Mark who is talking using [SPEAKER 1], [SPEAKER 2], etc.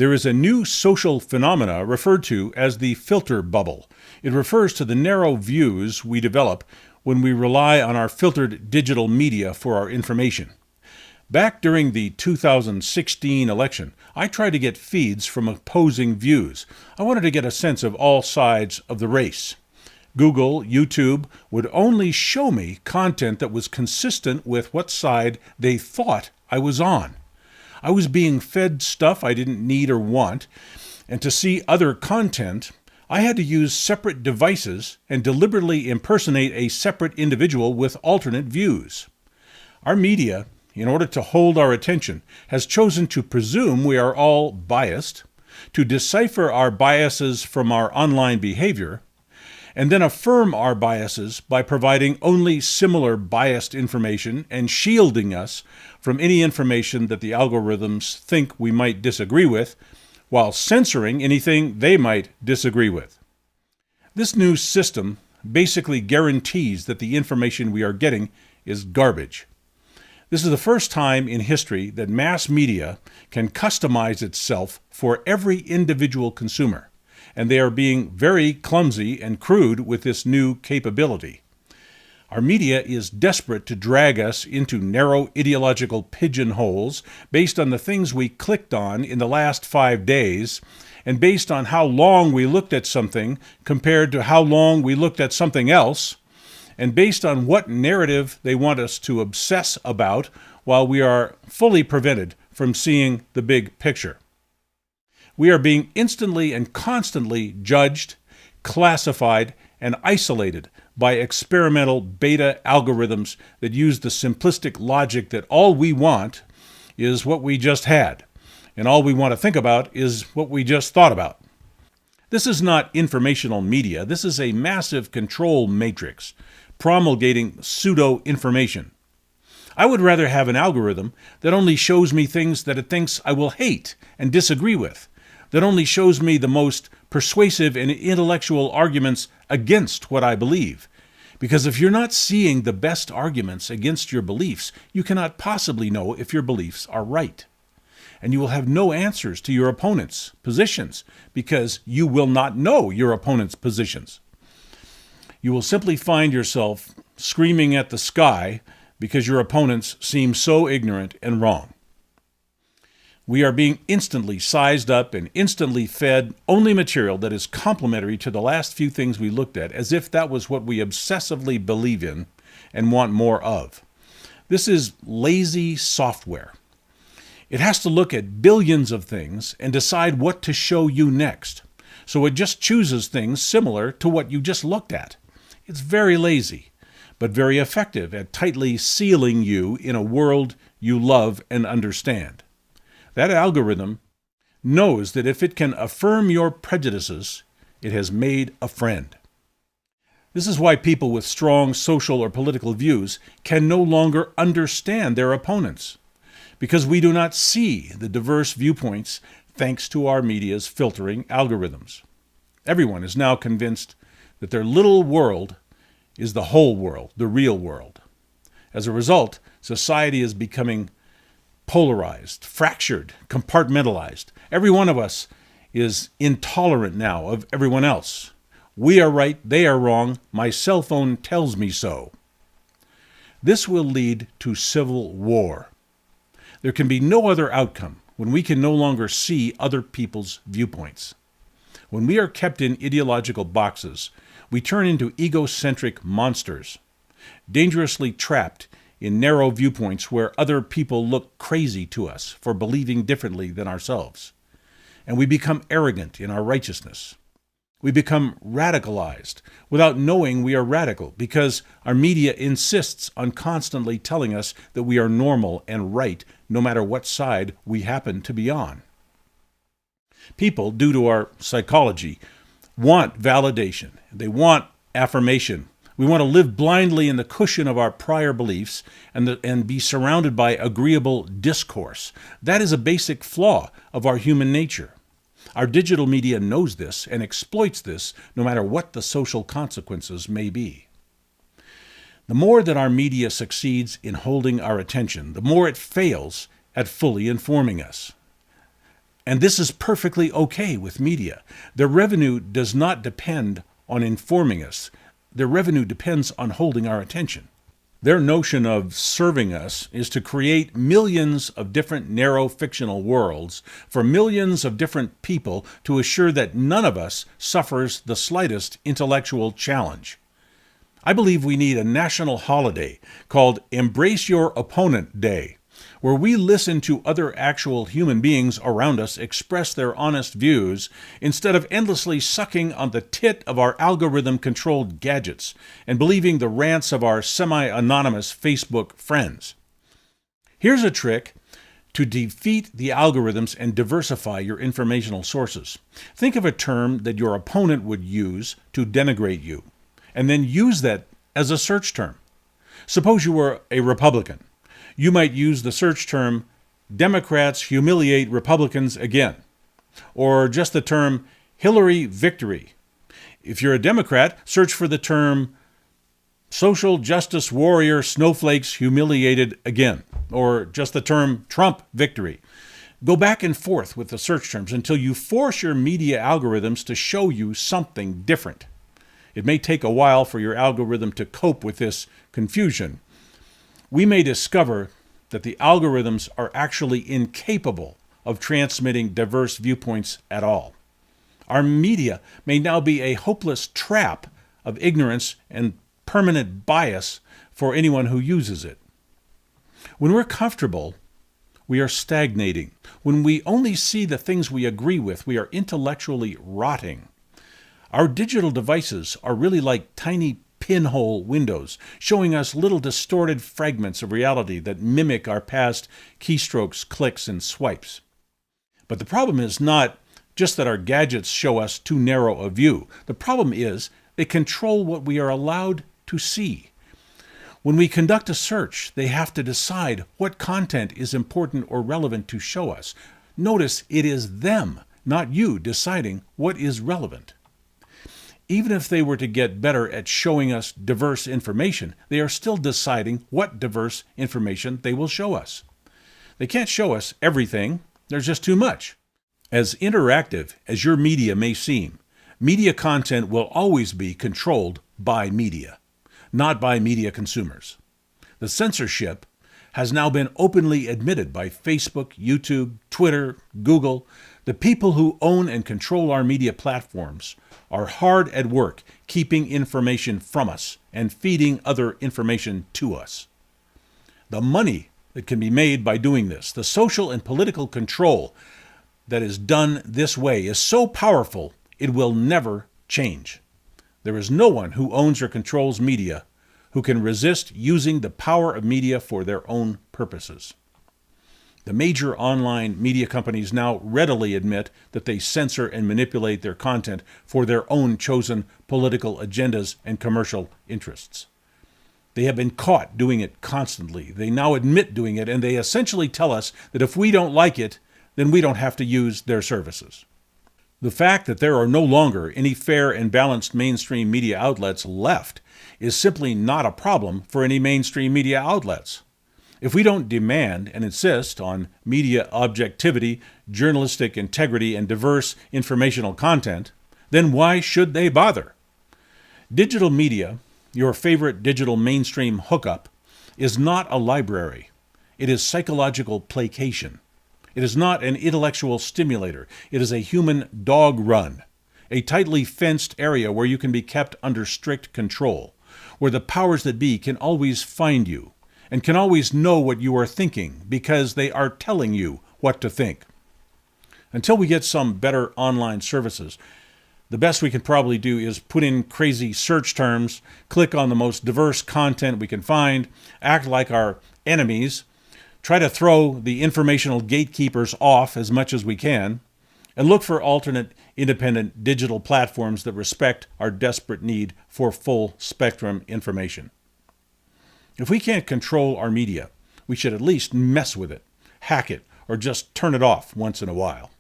[SPEAKER 1] There is a new social phenomena referred to as the filter bubble. It refers to the narrow views we develop when we rely on our filtered digital media for our information. Back during the 2016 election, I tried to get feeds from opposing views. I wanted to get a sense of all sides of the race. Google, YouTube would only show me content that was consistent with what side they thought I was on. I was being fed stuff I didn't need or want, and to see other content, I had to use separate devices and deliberately impersonate a separate individual with alternate views. Our media, in order to hold our attention, has chosen to presume we are all biased, to decipher our biases from our online behavior, and then affirm our biases by providing only similar biased information and shielding us from any information that the algorithms think we might disagree with, while censoring anything they might disagree with. This new system basically guarantees that the information we are getting is garbage. This is the first time in history that mass media can customize itself for every individual consumer, and they are being very clumsy and crude with this new capability. Our media is desperate to drag us into narrow ideological pigeonholes based on the things we clicked on in the last 5 days, and based on how long we looked at something compared to how long we looked at something else, and based on what narrative they want us to obsess about while we are fully prevented from seeing the big picture. We are being instantly and constantly judged, classified, and isolated by experimental beta algorithms that use the simplistic logic that all we want is what we just had, and all we want to think about is what we just thought about. This is not informational media. This is a massive control matrix promulgating pseudo-information. I would rather have an algorithm that only shows me things that it thinks I will hate and disagree with, that only shows me the most persuasive and intellectual arguments against what I believe. Because if you're not seeing the best arguments against your beliefs, you cannot possibly know if your beliefs are right. And you will have no answers to your opponent's positions because you will not know your opponent's positions. You will simply find yourself screaming at the sky because your opponents seem so ignorant and wrong. We are being instantly sized up and instantly fed only material that is complementary to the last few things we looked at, as if that was what we obsessively believe in and want more of. This is lazy software. It has to look at billions of things and decide what to show you next. So it just chooses things similar to what you just looked at. It's very lazy, but very effective at tightly sealing you in a world you love and understand. That algorithm knows that if it can affirm your prejudices, it has made a friend. This is why people with strong social or political views can no longer understand their opponents, because we do not see the diverse viewpoints thanks to our media's filtering algorithms. Everyone is now convinced that their little world is the whole world, the real world. As a result, society is becoming polarized, fractured, compartmentalized. Every one of us is intolerant now of everyone else. We are right, they are wrong, my cell phone tells me so. This will lead to civil war. There can be no other outcome when we can no longer see other people's viewpoints. When we are kept in ideological boxes, we turn into egocentric monsters, dangerously trapped in narrow viewpoints where other people look crazy to us for believing differently than ourselves. And we become arrogant in our righteousness. We become radicalized without knowing we are radical because our media insists on constantly telling us that we are normal and right no matter what side we happen to be on. People, due to our psychology, want validation. They want affirmation. We want to live blindly in the cushion of our prior beliefs and be surrounded by agreeable discourse. That is a basic flaw of our human nature. Our digital media knows this and exploits this no matter what the social consequences may be. The more that our media succeeds in holding our attention, the more it fails at fully informing us. And this is perfectly okay with media. Their revenue does not depend on informing us. Their revenue depends on holding our attention. Their notion of serving us is to create millions of different narrow fictional worlds for millions of different people to assure that none of us suffers the slightest intellectual challenge. I believe we need a national holiday called Embrace Your Opponent Day, where we listen to other actual human beings around us express their honest views instead of endlessly sucking on the tit of our algorithm-controlled gadgets and believing the rants of our semi-anonymous Facebook friends. Here's a trick to defeat the algorithms and diversify your informational sources. Think of a term that your opponent would use to denigrate you, and then use that as a search term. Suppose you were a Republican. You might use the search term, Democrats humiliate Republicans again, or just the term, Hillary victory. If you're a Democrat, search for the term, social justice warrior snowflakes humiliated again, or just the term, Trump victory. Go back and forth with the search terms until you force your media algorithms to show you something different. It may take a while for your algorithm to cope with this confusion. We may discover that the algorithms are actually incapable of transmitting diverse viewpoints at all. Our media may now be a hopeless trap of ignorance and permanent bias for anyone who uses it. When we're comfortable, we are stagnating. When we only see the things we agree with, we are intellectually rotting. Our digital devices are really like tiny pinhole windows, showing us little distorted fragments of reality that mimic our past keystrokes, clicks, and swipes. But the problem is not just that our gadgets show us too narrow a view. The problem is they control what we are allowed to see. When we conduct a search, they have to decide what content is important or relevant to show us. Notice it is them, not you, deciding what is relevant. Even if they were to get better at showing us diverse information, they are still deciding what diverse information they will show us. They can't show us everything. There's just too much. As interactive as your media may seem, media content will always be controlled by media, not by media consumers. The censorship has now been openly admitted by Facebook, YouTube, Twitter, Google. The people who own and control our media platforms are hard at work keeping information from us and feeding other information to us. The money that can be made by doing this, the social and political control that is done this way is so powerful it will never change. There is no one who owns or controls media who can resist using the power of media for their own purposes. The major online media companies now readily admit that they censor and manipulate their content for their own chosen political agendas and commercial interests. They have been caught doing it constantly. They now admit doing it, and they essentially tell us that if we don't like it, then we don't have to use their services. The fact that there are no longer any fair and balanced mainstream media outlets left is simply not a problem for any mainstream media outlets. If we don't demand and insist on media objectivity, journalistic integrity, and diverse informational content, then why should they bother? Digital media, your favorite digital mainstream hookup, is not a library. It is psychological placation. It is not an intellectual stimulator. It is a human dog run, a tightly fenced area where you can be kept under strict control, where the powers that be can always find you and can always know what you are thinking because they are telling you what to think. Until we get some better online services, the best we can probably do is put in crazy search terms, click on the most diverse content we can find, act like our enemies, try to throw the informational gatekeepers off as much as we can, and look for alternate independent digital platforms that respect our desperate need for full spectrum information. If we can't control our media, we should at least mess with it, hack it, or just turn it off once in a while.